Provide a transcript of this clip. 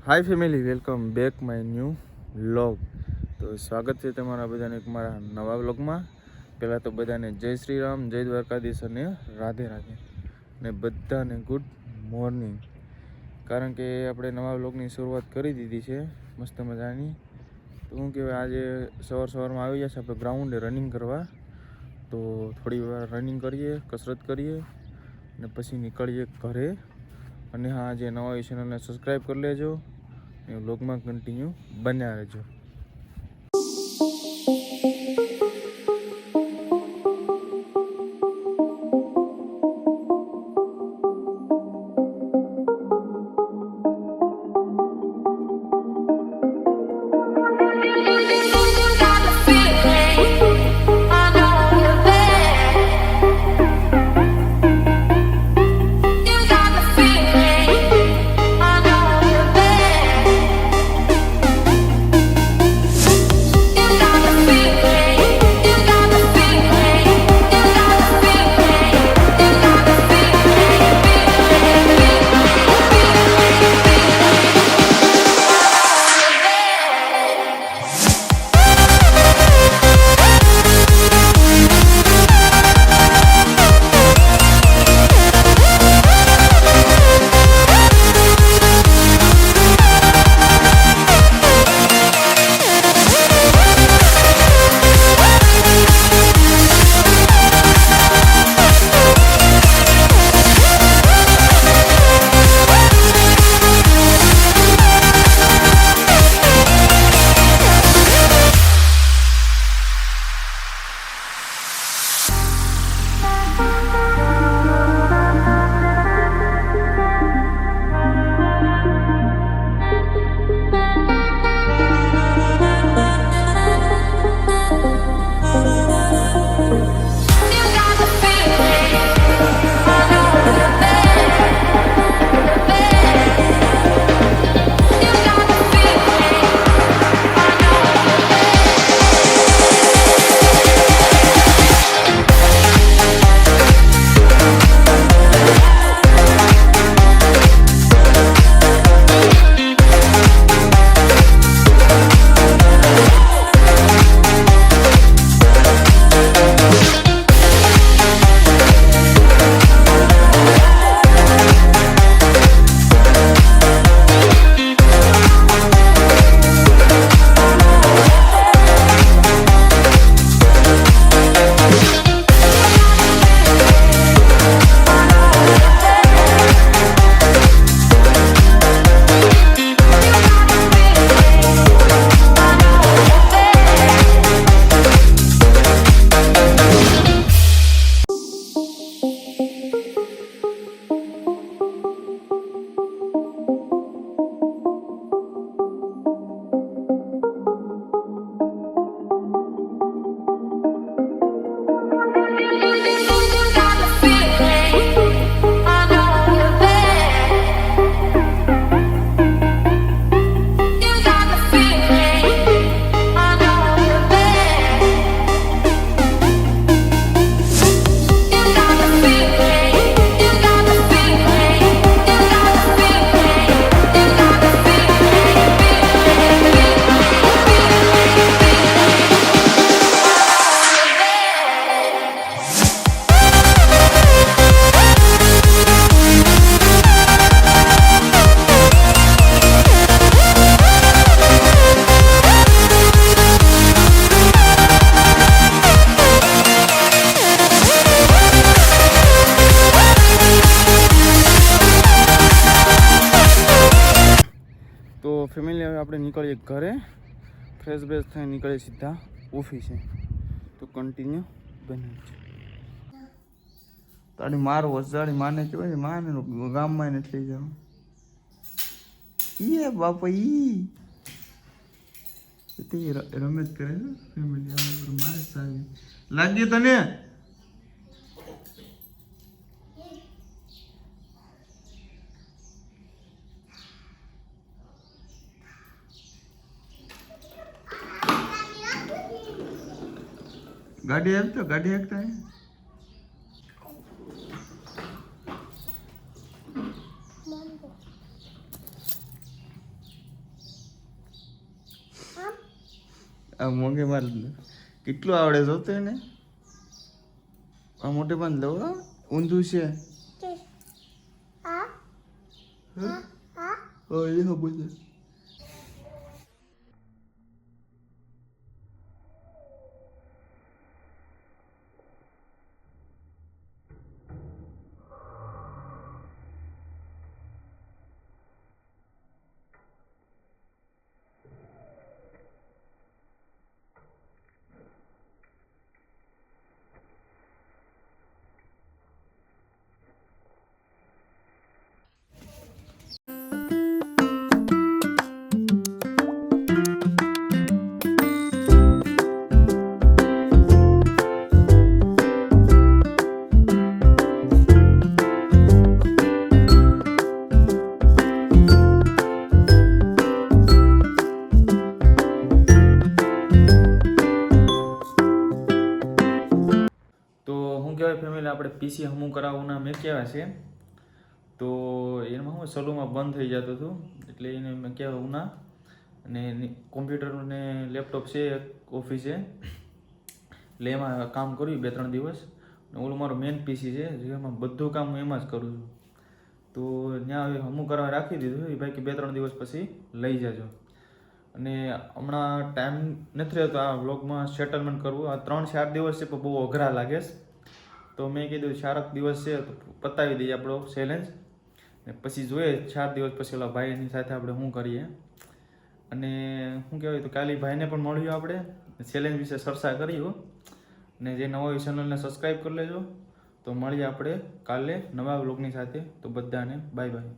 Hi family, welcome back my new vlog. તો સ્વાગત છે તમારા બધાને એક મારા નવા વ્લોગમાં. પહેલાં તો બધાને જય શ્રી રામ, જય દ્વારકાધીશ અને રાધે રાધે, ને બધાને ગુડ મોર્નિંગ. કારણ કે આપણે નવા વ્લોગની શરૂઆત કરી દીધી છે મસ્ત મજાની. તો શું કહેવાય, આજે સવારમાં આવી જશે આપણે ગ્રાઉન્ડે રનિંગ કરવા. તો થોડી વાર રનિંગ કરીએ, કસરત કરીએ અને પછી નીકળીએ ઘરે. અને હા, જે નવા ચેનલને સબસ્ક્રાઈબ કરી લેજો, એ વ્લોગમાં કન્ટિન્યુ બન્યા રહેજો. તો ફેમિલી, હવે આપણે નીકળીએ ઘરે, ફ્રેશ બ્રેશ થઈને નીકળીએ સીધા ઓફિસે. તો કન્ટિન્યુ બની છે. તારી માર વસાડી માને કહેવાય, માને ગામમાં નથી લઈ જવાનું. ઈ બાપા ઈ તે રમેશ કરે છે ફેમિલી. મારે સારી લાગ્યું તને? ગાડી આપતો, ગાડી આપતા આ મોંઘે માર કેટલું આવડે જોતો એને આ મોટે પણ લો ઊંધું છે એ ખબર છે ફેમિલી આપણે પીસી હમું કરાવવાના મેં કહેવા છે તો એમાં હું સલુમાં બંધ થઈ જતું હતું એટલે એને મેં કહેવા ઉના અને કોમ્પ્યુટર ને લેપટોપ છે ઓફિસે એટલે એમાં કામ કર્યું 2-3 દિવસ ને ઓલું મારું મેઇન પીસી છે જેમાં બધું કામ હું એમાં જ કરું છું તો ત્યાં હવે હમું કરવા રાખી દીધું એ ભાઈ કે 2-3 દિવસ પછી લઈ જજો અને હમણાં ટાઈમ નથી રહેતો આ વ્લોગમાં સેટલમેન્ટ કરવું આ 3-4 દિવસ છે પણ બહુ અઘરા લાગે છે તો મેં કીધું 4 દિવસ છે તો પતાવી દઈએ આપણો ચેલેન્જ ને પછી જોઈએ 4 દિવસ પછી ઓલા ભાઈની સાથે આપણે શું કરીએ અને શું કહેવાય તો કાલે ભાઈને પણ મળ્યું આપણે ચેલેન્જ વિશે ચર્ચા કર્યું ને જે નવા ચેનલને સબસ્ક્રાઈબ કરી લેજો તો મળીએ આપણે કાલે નવા વ્લોગની સાથે તો બધાને બાય બાય